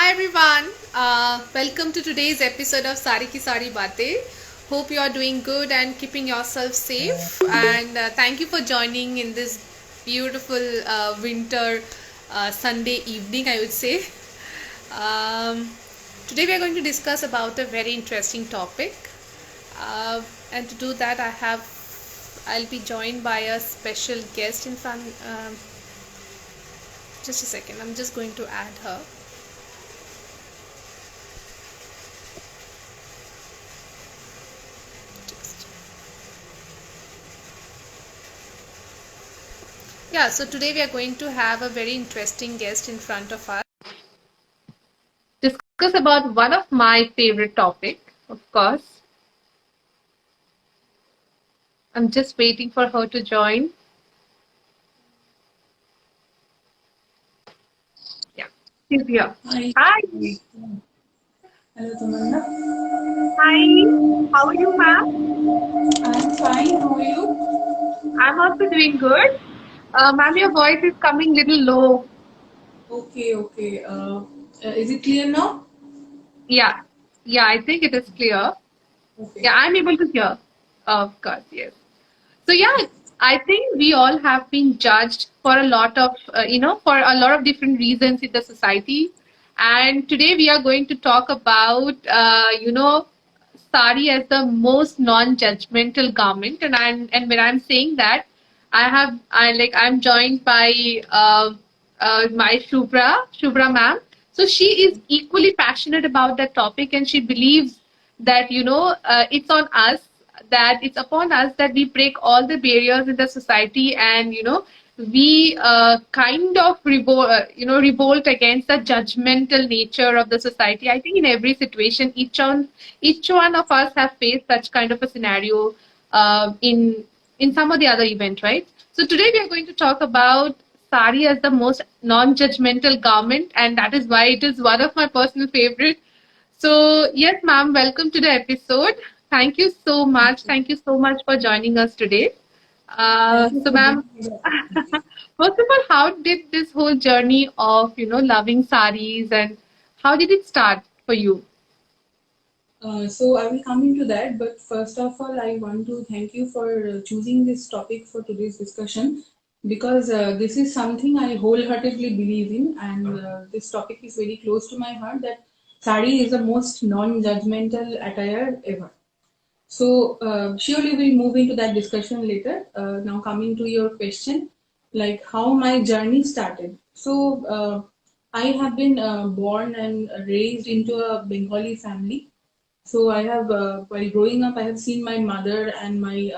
Hi everyone, welcome to today's episode of Saree Ki Sari Baatein. Hope you are doing good and keeping yourself safe. And thank you for joining in this beautiful winter Sunday evening, I would say. Um, Today we are going to discuss about a very interesting topic. And to do that, I'll be joined by a special guest in front. Just a second, I'm just going to add her. Yeah, so today we are going to have a very interesting guest in front of us. Discuss about one of my favorite topic, of course. I'm just waiting for her to join. Yeah, she's here. Hi. Hi, Hello, Tamanna. hi. How are you, ma'am? I'm fine. How are you? I'm also doing good. Ma'am, your voice is coming little low. Okay, okay. Is it clear now? Yeah, yeah, I think it is clear. Okay. Yeah, I'm able to hear. Of course, yes. So yeah, I think we all have been judged for a lot of, for a lot of different reasons in the society. And today we are going to talk about, sari as the most non-judgmental garment. And when I'm saying that, I'm joined by my Shubhra ma'am. So she is equally passionate about that topic, and she believes that it's on us, that it's upon us that we break all the barriers in the society, and we kind of revolt against the judgmental nature of the society. I think in every situation, each one of us have faced such kind of a scenario in some or the other event, right? So today we are going to talk about sari as the most non-judgmental garment, and that is why it is one of my personal favorite. So, yes, ma'am, welcome to the episode. Thank you so much. Thank you so much for joining us today. Thank you So, for ma'am, giving me the opportunity. first of all, how did this whole journey of, loving saris, and how did it start for you? So I will come into that, but first of all, I want to thank you for choosing this topic for today's discussion because this is something I wholeheartedly believe in, and this topic is very close to my heart. That sari is the most non-judgmental attire ever. So surely we'll move into that discussion later. Now coming to your question, like how my journey started. So I have been born and raised into a Bengali family. So I have, while growing up, I have seen my mother and my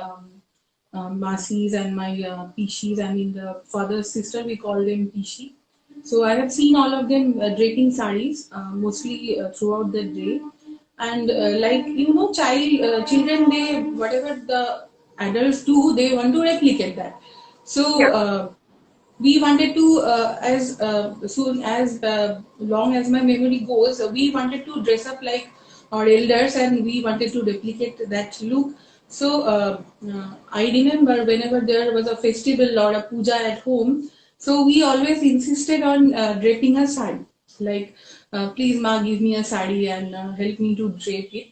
masis and my pishis. I mean, the father's sister, we call them pishi. So I have seen all of them draping saris, mostly throughout the day. And like children, they whatever the adults do, they want to replicate that. So we wanted to, as soon as long as my memory goes, we wanted to dress up like our elders, and we wanted to replicate that look. So I remember whenever there was a festival or a puja at home, so we always insisted on draping a sari. Like, please, ma, give me a sari and help me to drape it.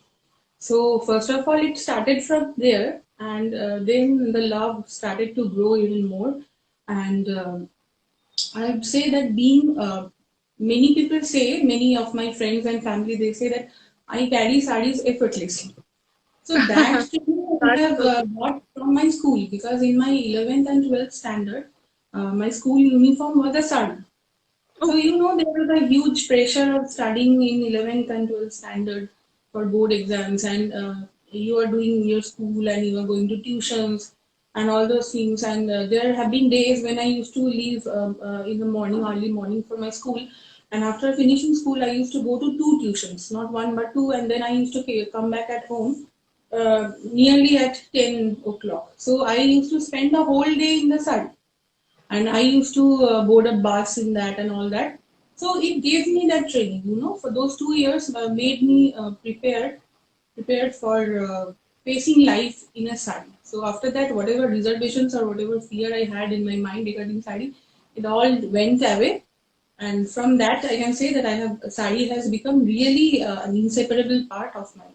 So first of all, it started from there, and then the love started to grow even more. And I'd say that being many people say, many of my friends and family, they say that I carry sarees effortlessly. So that thing I That's have so got from my school, because in my 11th and 12th standard, my school uniform was a sari. So, okay. there was a huge pressure of studying in 11th and 12th standard for board exams, and you are doing your school and you are going to tuitions and all those things. And there have been days when I used to leave in the morning, early morning for my school. And after finishing school, I used to go to two tuitions, not one but two, and then I used to come back at home nearly at 10 o'clock. So I used to spend the whole day in the sun, and I used to board a bus in that and all that. So it gave me that training, for those 2 years, made me prepared for facing life in a sari. So after that, whatever reservations or whatever fear I had in my mind regarding sari, it all went away. And from that, I can say that sari has become really an inseparable part of my life.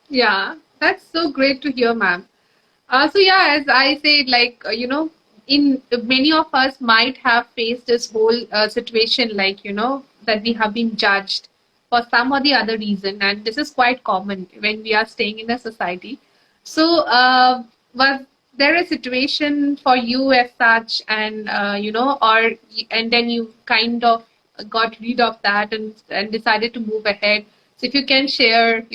Yeah, that's so great to hear, ma'am. So yeah, as I said, like in many of us might have faced this whole situation, like that we have been judged for some or the other reason, and this is quite common when we are staying in a society. So, was there a situation for you as such, and and then you kind of got rid of that and decided to move ahead? So, if you can share,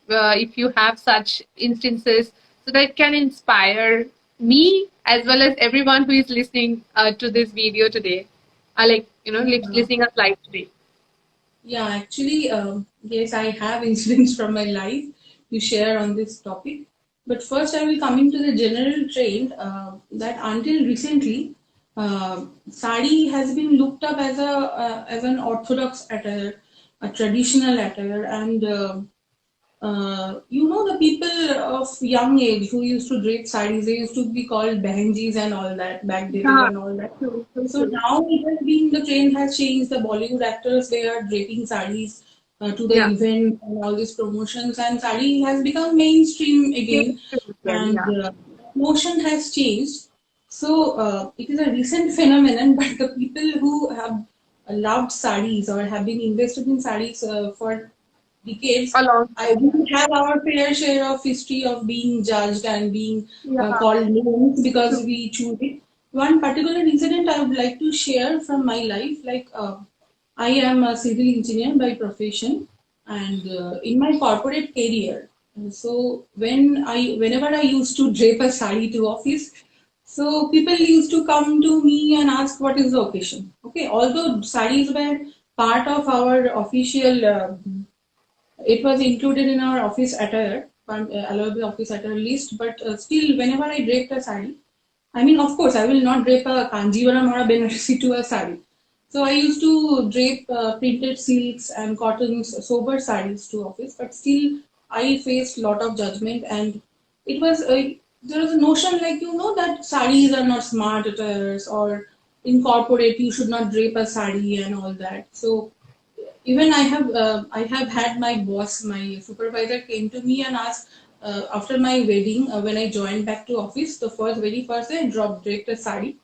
if you have such instances so that it can inspire me as well as everyone who is listening to this video today. I like, Yeah. listening us live today. Yeah, actually, yes, I have incidents from my life to share on this topic. But first, I will come into the general trend that until recently, sari has been looked up as as an orthodox attire, a traditional attire, and the people of young age who used to drape saris, they used to be called behenjis and all that, backdated Yeah, and all that. true, so So true. now it has been, the trend has changed. The Bollywood actors, they are draping saris to the Yeah. event and all these promotions, and sari has become mainstream again, Mainstream again, and yeah. motion has changed. So it is a recent phenomenon, but the people who have loved saris or have been invested in saris for decades, Along. we have our fair share of history of being judged and being Yeah, called names because true. we choose it. One particular incident I would like to share from my life, like I am a civil engineer by profession, and in my corporate career, whenever I used to drape a sari to office, so people used to come to me and ask what is the occasion. Okay, although saris were part of our official it was included in our office attire, allowable office attire list, but still, whenever I draped a sari, I mean, of course, I will not drape a Kanjivaram or a Benarasi to a sari. So I used to drape printed silks and cottons, sober saris to office, but still, I faced a lot of judgment, and it was there was a notion like that saris are not smart attires or incorporate. You should not drape a sari and all that. So even I have had my boss, my supervisor came to me and asked after my wedding when I joined back to office, the very first day I draped a sari.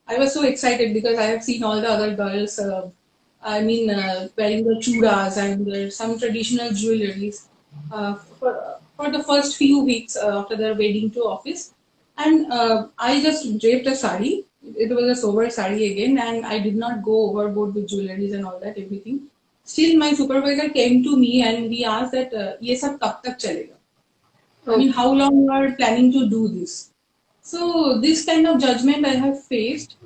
I was so excited because I have seen all the other girls. Wearing the chudas and some traditional jewelries for the first few weeks after their wedding to office, and I just draped a sari. It was a sober sari again, and I did not go overboard with jewelries and all that everything. Still, my supervisor came to me and we asked that, "ये सब कब तक चलेगा?" I Oh, mean, how long you are planning to do this? So this kind of judgment I have faced.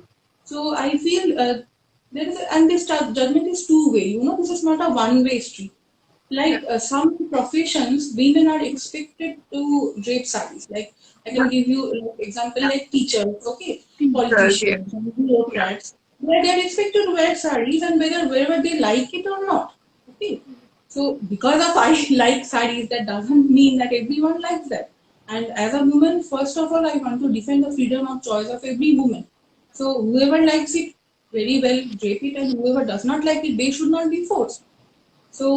So I feel and this judgment is two-way. This is not a one-way street. yeah. Like some professions, women are expected to drape saris. Like I Yeah. can give you example Yeah. like teachers, okay, Teachers, yeah. politicians, and Yeah. bureaucrats, where they are expected to wear saris and whether they like it or not. Okay, so because of I like saris, that doesn't mean that everyone likes that. And as a woman, first of all, I want to defend the freedom of choice of every woman. So whoever likes it, very well, drape it, and whoever does not like it, they should not be forced. So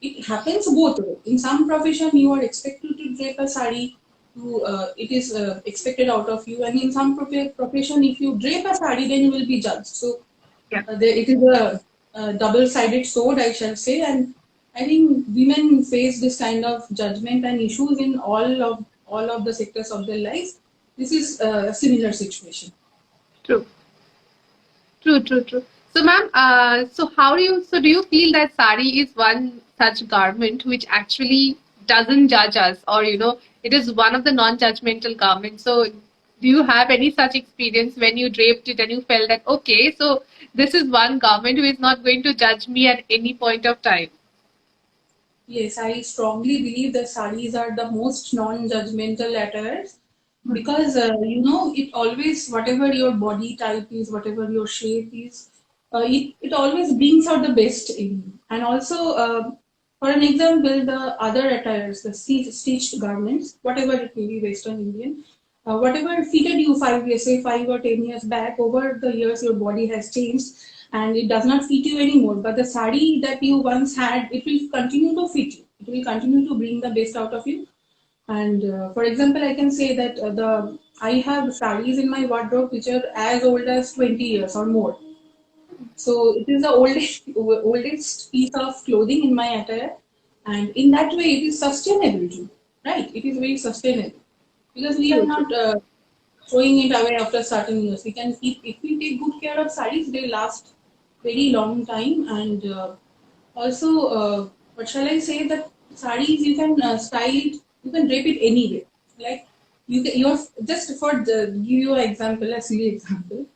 it happens both way. In some profession, you are expected to drape a sari. It is expected out of you, and in some profession, if you drape a sari, then you will be judged. So Yeah. it is a double-sided sword, I shall say, and I think women face this kind of judgment and issues in all of the sectors of their lives. This is a similar situation. True. True, true, true. So, ma'am, so do you feel that sari is one such garment which actually doesn't judge us, or it is one of the non-judgmental garments? So, do you have any such experience when you draped it and you felt that okay, so this is one garment who is not going to judge me at any point of time? Yes, I strongly believe that saris are the most non-judgmental attires because it always, whatever your body type is, whatever your shape is, it always brings out the best in you. And also, for an example, the other attires, the stitched garments, whatever it may be, Western Indian, whatever fitted you 5 years, say 5 or 10 years back, over the years your body has changed. and it does not fit you anymore. But the sari that you once had, it will continue to fit you. It will continue to bring the best out of you. And for example, I can say that I have saris in my wardrobe which are as old as 20 years or more. So it is the oldest piece of clothing in my attire, and in that way, it is sustainable too, right? It is very sustainable because we are True, true. not throwing it away after certain years. We can keep if we take good care of sarees, they last very long time, and also what shall I say that sarees you can style it, you can drape it anywhere. Like you're just for give you an example, a silly example.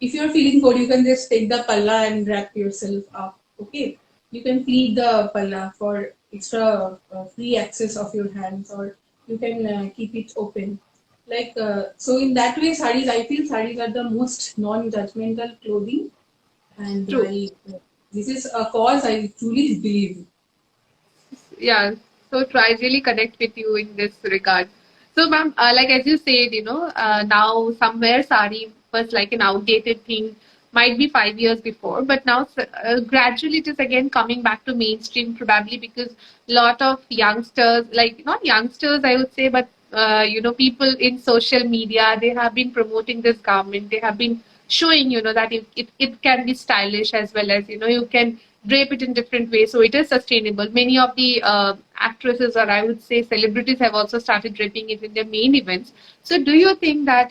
If you're feeling cold, you can just take the palla and wrap yourself up. Okay, you can pleat the palla for extra free access of your hands, or you can keep it open. Like so, in that way, sarees. I feel sarees are the most non-judgmental clothing, and True. this is a cause I truly believe in. Yeah, so true. I really connect with you in this regard. So, ma'am, like as you said, now somewhere sari was like an outdated thing, might be 5 years before, but now gradually it is again coming back to mainstream, probably because lot of youngsters, like not youngsters, I would say, but people in social media, they have been promoting this garment. They have been showing, that it can be stylish as well as, you can drape it in different ways. So it is sustainable. Many of the actresses, or I would say celebrities, have also started draping it in their main events. So do you think that,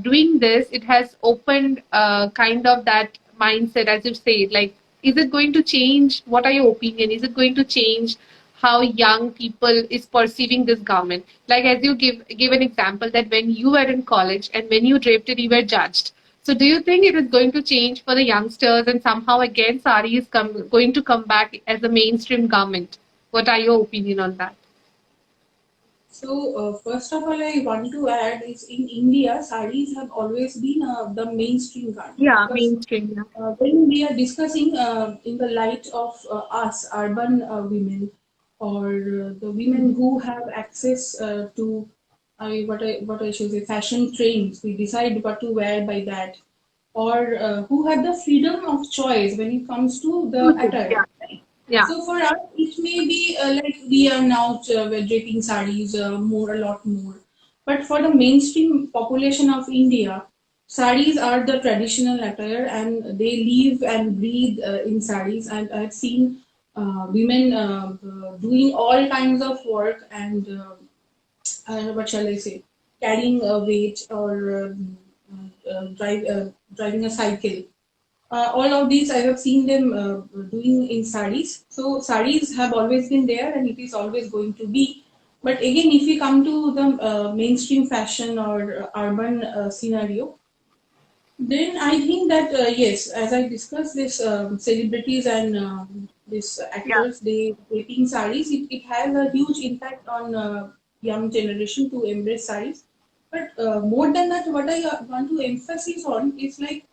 doing this, it has opened kind of that mindset, as you say, like, is it going to change? What are your opinion? Is it going to change how young people is perceiving this garment? Like as you give an example that when you were in college and when you draped it, you were judged. So do you think it is going to change for the youngsters, and somehow again sari is going to come back as a mainstream garment? What are your opinion on that? So, first of all, I want to add is in India, sarees have always been the mainstream garment Yeah, because mainstream. Yeah. when we are discussing in the light of us, urban women, or the women Mhm. who have access to what I should say, fashion trends, we decide what to wear by that, or who have the freedom of choice when it comes to the True, true. attire. Yeah. Yeah. So for us, it may be like we are now we're draping sarees more, a lot more. But for the mainstream population of India, sarees are the traditional attire, and they live and breathe in sarees. And I've seen women doing all kinds of work and what shall I say, carrying a weight or driving a cycle. All of these I have seen them doing in sarees. So sarees have always been there, and it is always going to be. But again, if we come to the mainstream fashion or urban scenario, then I think that yes, as I discussed, this celebrities and these Yeah. actors, they wearing sarees, it has a huge impact on young generation to embrace sarees. But more than that, what I want to emphasize on is like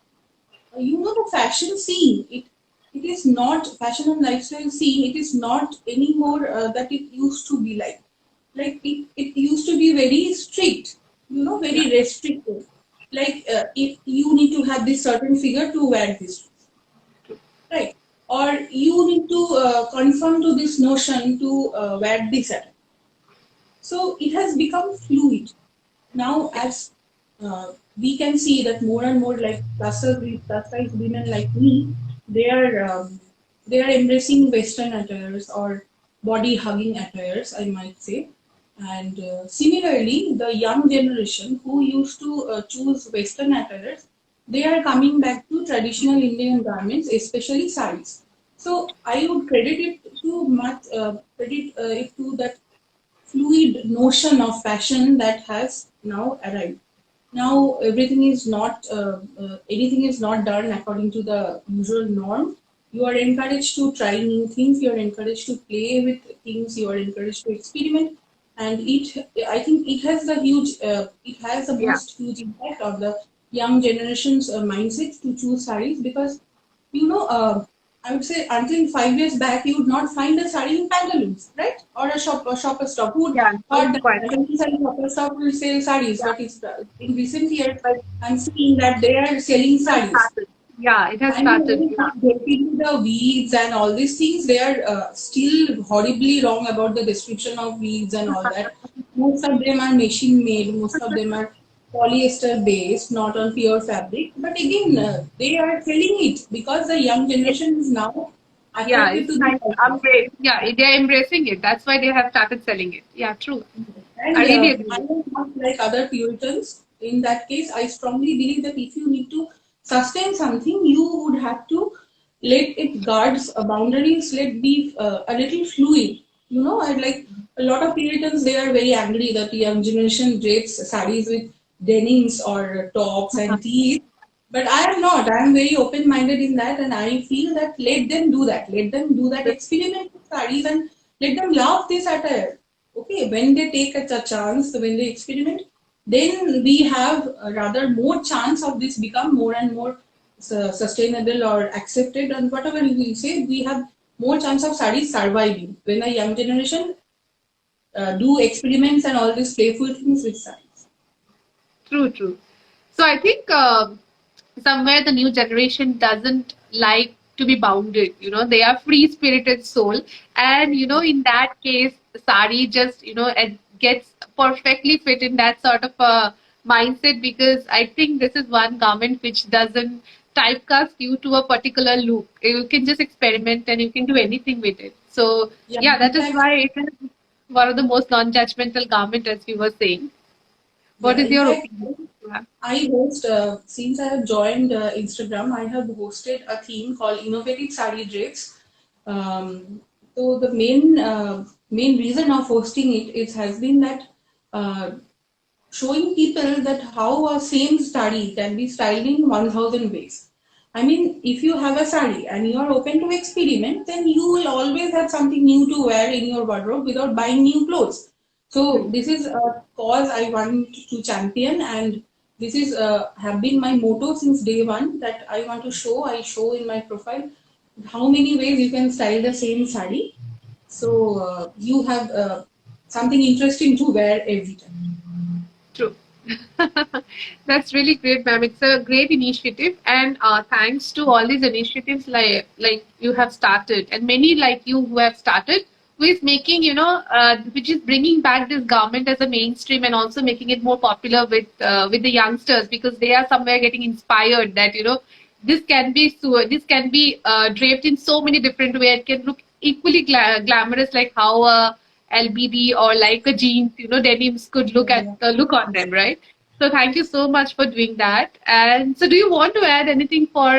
the fashion scene. It is not fashion and lifestyle scene. It is not anymore that it used to be like. Like it used to be very strict, Yeah. very restrictive. Like if you need to have this certain figure to wear this, right? Or you need to conform to this notion to wear this attire. So it has become fluid. Now, as we can see that more and more like plus size women like me, they are embracing Western attires or body hugging attires, I might say. And similarly, the young generation who used to choose Western attires, they are coming back to traditional Indian garments, especially sarees. So I would credit it to that fluid notion of fashion that has now arrived. Now everything is not anything is not done according to the usual norm. You are encouraged to try new things. You are encouraged to play with things. You are encouraged to experiment, and I think it has the Yeah. most huge impact of the young generation's mindset to choose sarees because you know, I would say until 5 years back, you would not find a sari in pantaloons, right? Or a shopper stop. Who would Yeah. thought It's that quite. pantaloons and shopper stop will sell saris? Yeah. But in recent years, But I'm seeing that they are selling it's saris. happened. Yeah, it has I mean, started. when it Yeah. comes to the weeds and all these things, they are still horribly wrong about the description of weeds and all that. Most of them are machine made, most of them are polyester based, not on pure fabric. But again, they are selling it because the young generation is now Yeah, attracted it's to this nice. idea. Yeah, they're embracing it. That's why they have started selling it. Yeah, true. I And really agree I with am not like other Puritans. In that case, I strongly believe that if you need to sustain something, you would have to let it guards boundaries, let be a little fluid. You know, I like a lot of Puritans. They are very angry that the young generation drapes sarees with denims or tops you. and tees. But I am not. I am very open-minded in that, and I feel that let them do that. Let them do that experiment with sarees and let them love this attire. Okay, when they take a chance, when they experiment, then we have rather more chance of this become more and more sustainable or accepted, and whatever we say, we have more chance of sarees surviving when the young generation do experiments and all these playful things with sarees. True, true. So I think somewhere the new generation doesn't like to be bounded. They are free spirited soul, and in that case, sari just it gets perfectly fit in that sort of a mindset, because I think this is one garment which doesn't typecast you to a particular look. You can just experiment and you can do anything with it. So Yeah, yeah, in that is fact, why it is one of the most non-judgmental garment, as we were saying. What yeah, is in your fact, opinion? Yeah. I host, since I have joined Instagram, I have hosted a theme called Innovative Sari Drapes. So the main reason of hosting it is has been that uh, showing people that how a same sari can be styled in 1000 ways. I mean, if you have a sari and you are open to experiment, then you will always have something new to wear in your wardrobe without buying new clothes. So True. this is a cause I want to champion, and this is have been my motto since day one that I want to show. I show in my profile how many ways you can style the same sari. So you have something interesting to wear every time. True. That's really great, ma'am. It's a great initiative, and thanks to all these initiatives like you have started, and many like you who have started, who is making which is bringing back this garment as a mainstream, and also making it more popular with the youngsters, because they are somewhere getting inspired that this can be draped in so many different ways. It can look equally glamorous like how a LBD or like a jeans, denims could look at Yeah. look on them, right? So thank you so much for doing that. And so, do you want to add anything for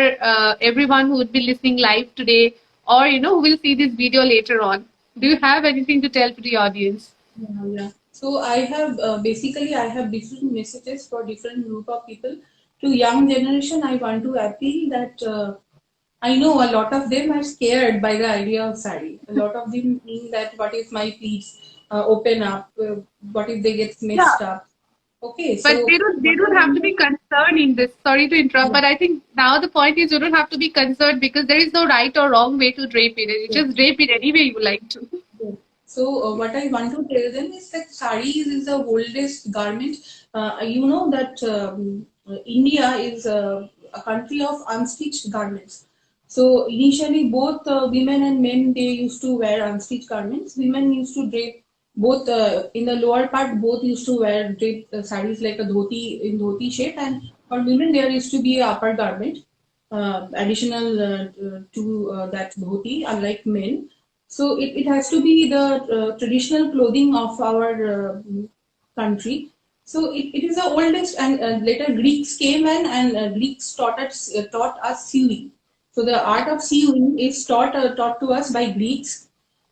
everyone who would be listening live today, or who will see this video later on? Do you have anything to tell to the audience? Yeah, yeah. So I have basically I have different messages for different group of people. To young generation, I want to appeal that I know a lot of them are scared by the idea of sari. A lot of them think that what if my pleats open up? What if they get Yeah, messed up? Okay, but so they what I don't have to want be concerned in this. Sorry to interrupt, to but I think now the point is you don't have to be concerned, because there is no right or wrong way to drape it. You yeah. just drape it any way you like to. Yes. So, what I want to tell them is that sarees is the oldest garment. You know that India is a country of unstitched garments. So, initially, both women and men they used to wear unstitched garments. Women used to drape both in the lower part. Both used to wear drape sarees like a dhoti in dhoti shape, and for women there used to be a upper garment additional to that dhoti, unlike men. So it has to be the traditional clothing of our country. So it is the oldest, and later Greeks came in, and Greeks taught us sewing. So the art of sewing is taught to us by Greeks.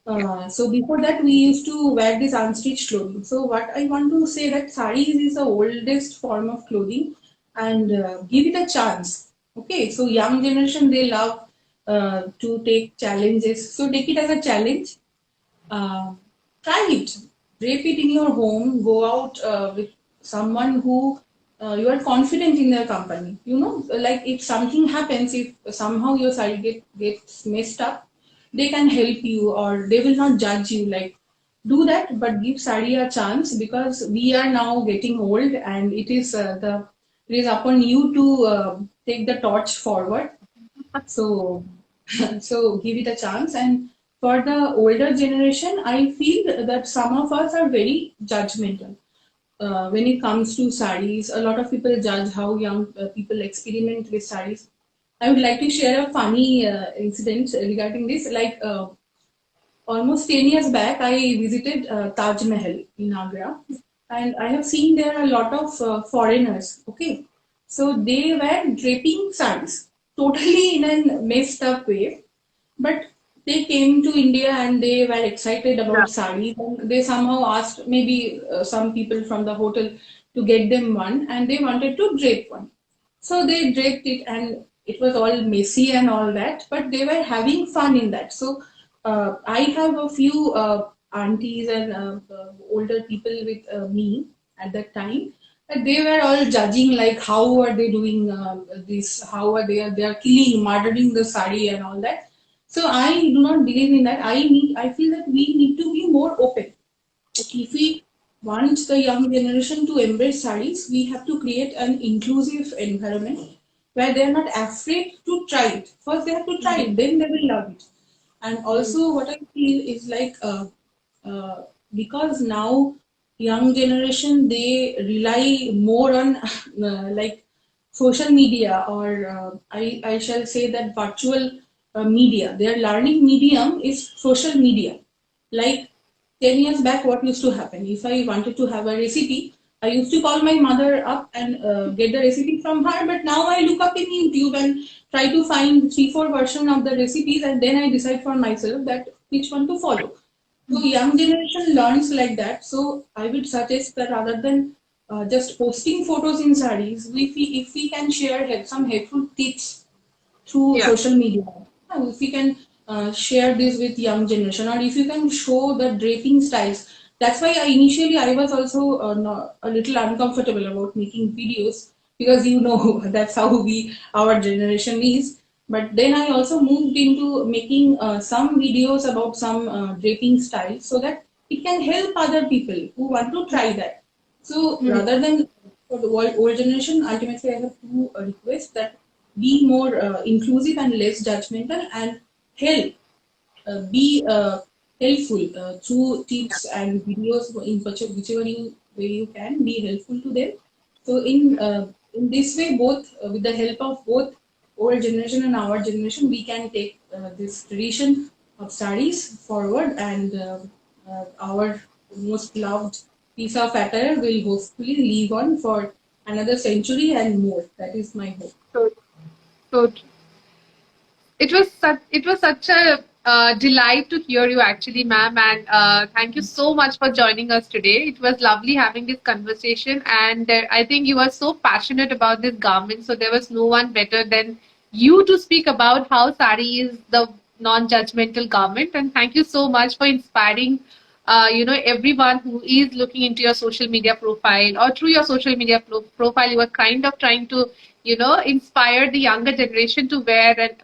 Yeah. So before that, we used to wear this unstitched clothing. So what I want to say that sarees is the oldest form of clothing, and give it a chance. Okay, so young generation they love to take challenges. So take it as a challenge. Uh, Try it. Drape it in your home. Go out with someone who you are confident in their company. You know, like if something happens, if somehow your sari gets messed up, they can help you or they will not judge you. Like do that, but give sari a chance because we are now getting old, and it is upon you to take the torch forward. So, so give it a chance. And for the older generation, I feel that some of us are very judgmental. When it comes to sarees, a lot of people judge how young people experiment with sarees. I would like to share a funny incident regarding this. Like almost 10 years back, I visited Taj Mahal in Agra, and I have seen there are a lot of foreigners. Okay, so they were draping sarees, totally in a messed up way, but they came to India and they were excited Yeah. about sarees. And they somehow asked maybe some people from the hotel to get them one, and they wanted to drape one. So they draped it, and it was all messy and all that, but they were having fun in that. So I have a few aunties and older people with me at that time. And they were all judging like how are they doing this? How are they are killing, murdering the sari and all that. So I do not believe in that. I feel that we need to be more open. If we want the young generation to embrace sarees, we have to create an inclusive environment where they are not afraid to try it. First, they have to try it, then they will love it. And also, what I feel is like uh, because now young generation they rely more on like social media or I shall say that virtual media. Their learning medium is social media. Like 10 years back, what used to happen? If I wanted to have a recipe, I used to call my mother up and get the recipe from her. But now I look up in YouTube and try to find three, four versions of the recipes, and then I decide for myself that which one to follow. So young generation learns like that. So I would suggest that rather than just posting photos in sarees, if we can share some helpful tips through Yeah. social media. If we can share this with young generation, or if you can show the draping styles. That's why initially I was also a little uncomfortable about making videos because you know that's how our generation is. But then I also moved into making some videos about some draping styles so that it can help other people who want to try that. So Hmm. rather than for the old generation, ultimately I have two requests that be more inclusive and less judgmental and help be helpful through tips and videos in whichever way you can be helpful to them. So in this way, both with the help of both old generation and our generation, we can take this tradition of studies forward, and our most loved piece of attire will hopefully live on for another century and more. That is my hope. So, so it was such a delight to hear you actually, ma'am, and thank you so much for joining us today. It was lovely having this conversation, and I think you are so passionate about this garment, so there was no one better than you to speak about how sari is the non-judgmental garment. And thank you so much for inspiring everyone who is looking into your social media profile, or through your social media profile, you are kind of trying to, inspire the younger generation to wear and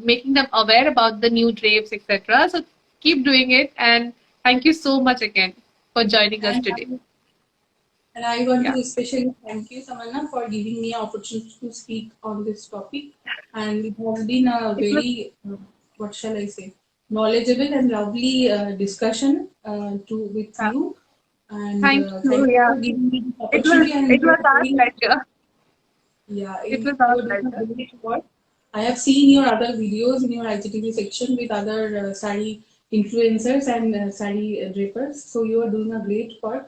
making them aware about the new drapes, etc. So keep doing it. And thank you so much again for joining us And today. I want Yeah. to especially thank you, Tamanna, for giving me an opportunity to speak on this topic. And it has been a It was, very, what shall I say, knowledgeable and lovely discussion to with yeah. you. And Thank you. thank you Yeah. for giving me this It was opportunity. And it you was are our doing, pleasure. yeah, It was you our are doing a pleasure. great work. I have seen your other videos in your IGTV section with other sari influencers and sari drapers. So you are doing a great work.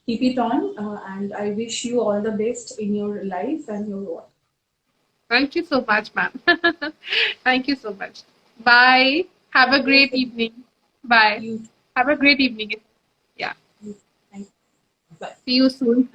Keep it on, and I wish you all the best in your life and your work. Thank you so much, ma'am. Thank you so much. Bye. Have a great Okay, evening. Bye. you, Have a great evening. Yeah. you, thank you. Bye. See you soon.